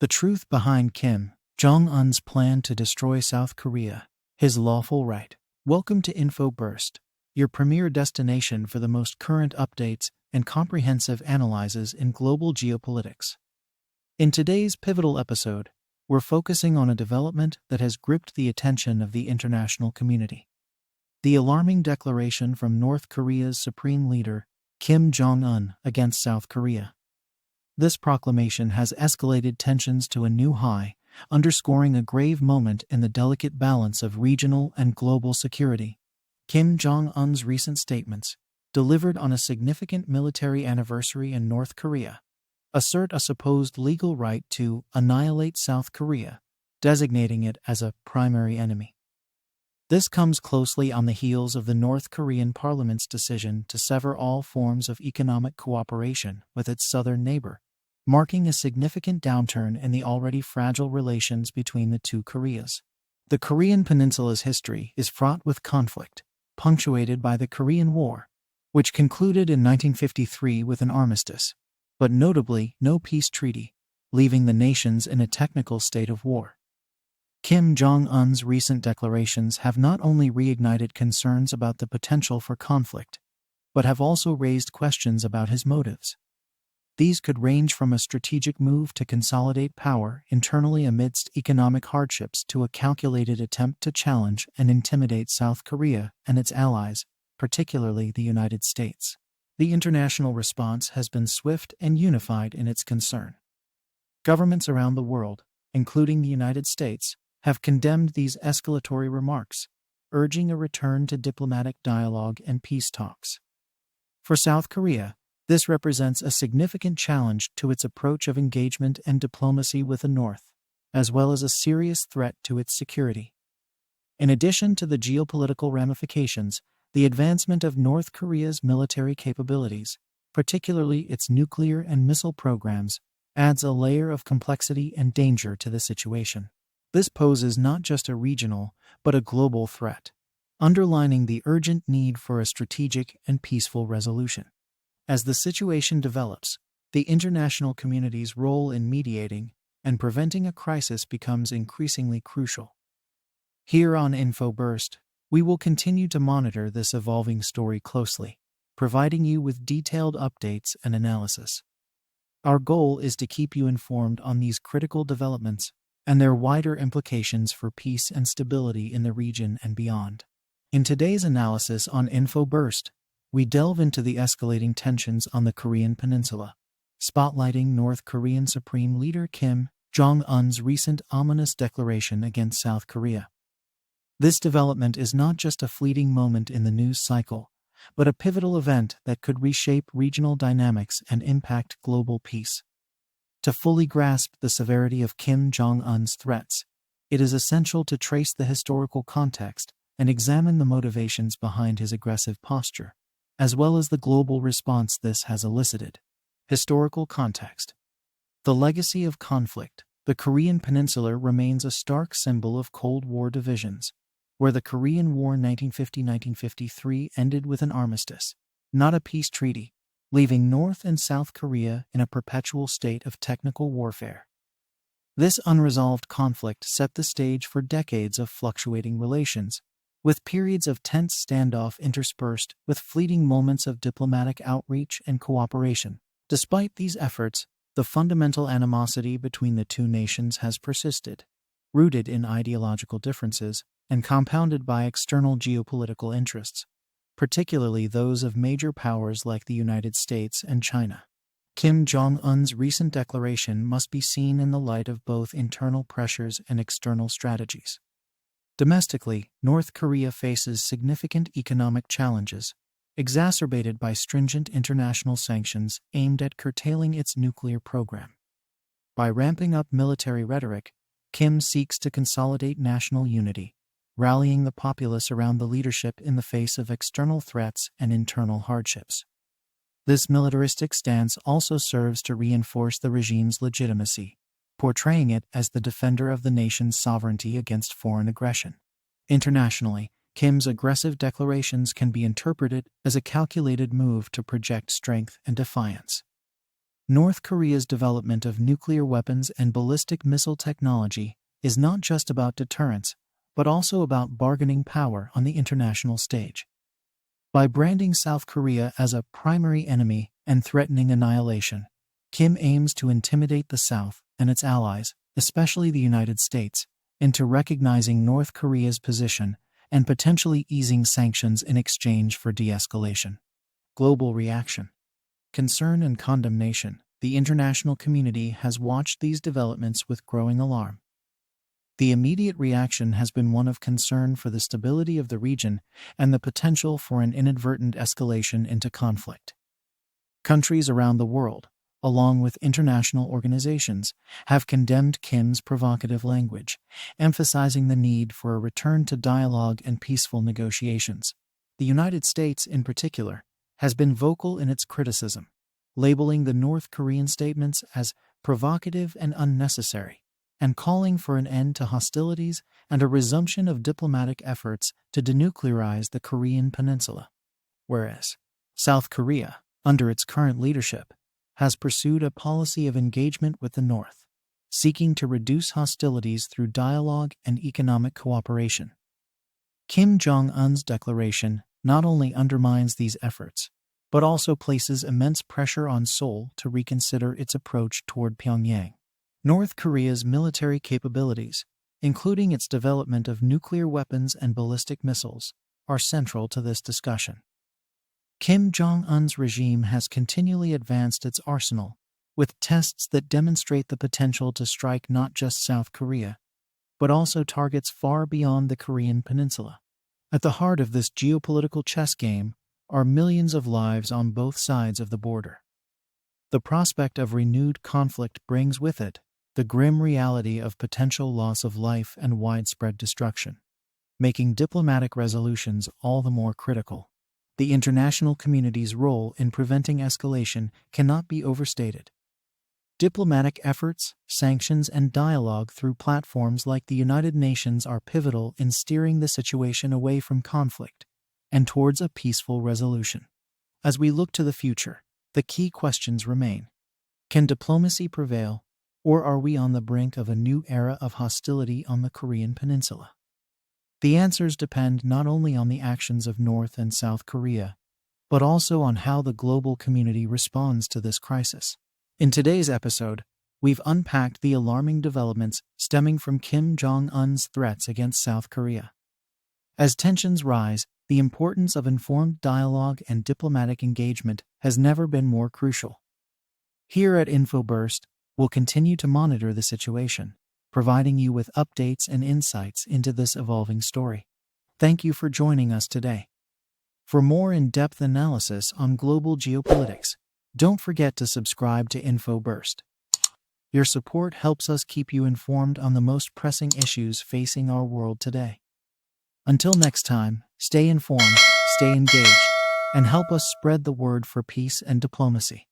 The truth behind Kim Jong-un's plan to destroy South Korea, his lawful right. Welcome to InfoBurst, your premier destination for the most current updates and comprehensive analyses in global geopolitics. In today's pivotal episode, we're focusing on a development that has gripped the attention of the international community. The alarming declaration from North Korea's supreme leader, Kim Jong-un, against South Korea. This proclamation has escalated tensions to a new high, underscoring a grave moment in the delicate balance of regional and global security. Kim Jong-un's recent statements, delivered on a significant military anniversary in North Korea, assert a supposed legal right to annihilate South Korea, designating it as a primary enemy. This comes closely on the heels of the North Korean parliament's decision to sever all forms of economic cooperation with its southern neighbor, marking a significant downturn in the already fragile relations between the two Koreas. The Korean Peninsula's history is fraught with conflict, punctuated by the Korean War, which concluded in 1953 with an armistice, but notably no peace treaty, leaving the nations in a technical state of war. Kim Jong-un's recent declarations have not only reignited concerns about the potential for conflict, but have also raised questions about his motives. These could range from a strategic move to consolidate power internally amidst economic hardships to a calculated attempt to challenge and intimidate South Korea and its allies, particularly the United States. The international response has been swift and unified in its concern. Governments around the world, including the United States, have condemned these escalatory remarks, urging a return to diplomatic dialogue and peace talks. For South Korea, this represents a significant challenge to its approach of engagement and diplomacy with the North, as well as a serious threat to its security. In addition to the geopolitical ramifications, the advancement of North Korea's military capabilities, particularly its nuclear and missile programs, adds a layer of complexity and danger to the situation. This poses not just a regional, but a global threat, underlining the urgent need for a strategic and peaceful resolution. As the situation develops, the international community's role in mediating and preventing a crisis becomes increasingly crucial. Here on InfoBurst, we will continue to monitor this evolving story closely, providing you with detailed updates and analysis. Our goal is to keep you informed on these critical developments and their wider implications for peace and stability in the region and beyond. In today's analysis on InfoBurst, we delve into the escalating tensions on the Korean Peninsula, spotlighting North Korean Supreme Leader Kim Jong-un's recent ominous declaration against South Korea. This development is not just a fleeting moment in the news cycle, but a pivotal event that could reshape regional dynamics and impact global peace. To fully grasp the severity of Kim Jong-un's threats, it is essential to trace the historical context and examine the motivations behind his aggressive posture, as well as the global response this has elicited. Historical context. The legacy of conflict. The Korean Peninsula remains a stark symbol of Cold War divisions, where the Korean War 1950-1953 ended with an armistice, not a peace treaty, leaving North and South Korea in a perpetual state of technical warfare. This unresolved conflict set the stage for decades of fluctuating relations, with periods of tense standoff interspersed with fleeting moments of diplomatic outreach and cooperation. Despite these efforts, the fundamental animosity between the two nations has persisted, rooted in ideological differences and compounded by external geopolitical interests, particularly those of major powers like the United States and China. Kim Jong-un's recent declaration must be seen in the light of both internal pressures and external strategies. Domestically, North Korea faces significant economic challenges, exacerbated by stringent international sanctions aimed at curtailing its nuclear program. By ramping up military rhetoric, Kim seeks to consolidate national unity, rallying the populace around the leadership in the face of external threats and internal hardships. This militaristic stance also serves to reinforce the regime's legitimacy, portraying it as the defender of the nation's sovereignty against foreign aggression. Internationally, Kim's aggressive declarations can be interpreted as a calculated move to project strength and defiance. North Korea's development of nuclear weapons and ballistic missile technology is not just about deterrence, but also about bargaining power on the international stage. By branding South Korea as a primary enemy and threatening annihilation, Kim aims to intimidate the South and its allies, especially the United States, into recognizing North Korea's position and potentially easing sanctions in exchange for de-escalation. Global reaction. Concern and condemnation. The international community has watched these developments with growing alarm. The immediate reaction has been one of concern for the stability of the region and the potential for an inadvertent escalation into conflict. Countries around the world, along with international organizations, have condemned Kim's provocative language, emphasizing the need for a return to dialogue and peaceful negotiations. The United States, in particular, has been vocal in its criticism, labeling the North Korean statements as provocative and unnecessary, and calling for an end to hostilities and a resumption of diplomatic efforts to denuclearize the Korean Peninsula. Whereas South Korea, under its current leadership, has pursued a policy of engagement with the North, seeking to reduce hostilities through dialogue and economic cooperation. Kim Jong-un's declaration not only undermines these efforts, but also places immense pressure on Seoul to reconsider its approach toward Pyongyang. North Korea's military capabilities, including its development of nuclear weapons and ballistic missiles, are central to this discussion. Kim Jong-un's regime has continually advanced its arsenal, with tests that demonstrate the potential to strike not just South Korea, but also targets far beyond the Korean Peninsula. At the heart of this geopolitical chess game are millions of lives on both sides of the border. The prospect of renewed conflict brings with it the grim reality of potential loss of life and widespread destruction, making diplomatic resolutions all the more critical. The international community's role in preventing escalation cannot be overstated. Diplomatic efforts, sanctions, and dialogue through platforms like the United Nations are pivotal in steering the situation away from conflict and towards a peaceful resolution. As we look to the future, the key questions remain. Can diplomacy prevail, or are we on the brink of a new era of hostility on the Korean Peninsula? The answers depend not only on the actions of North and South Korea, but also on how the global community responds to this crisis. In today's episode, we've unpacked the alarming developments stemming from Kim Jong-un's threats against South Korea. As tensions rise, the importance of informed dialogue and diplomatic engagement has never been more crucial. Here at InfoBurst, we'll continue to monitor the situation, providing you with updates and insights into this evolving story. Thank you for joining us today. For more in-depth analysis on global geopolitics, don't forget to subscribe to InfoBurst. Your support helps us keep you informed on the most pressing issues facing our world today. Until next time, stay informed, stay engaged, and help us spread the word for peace and diplomacy.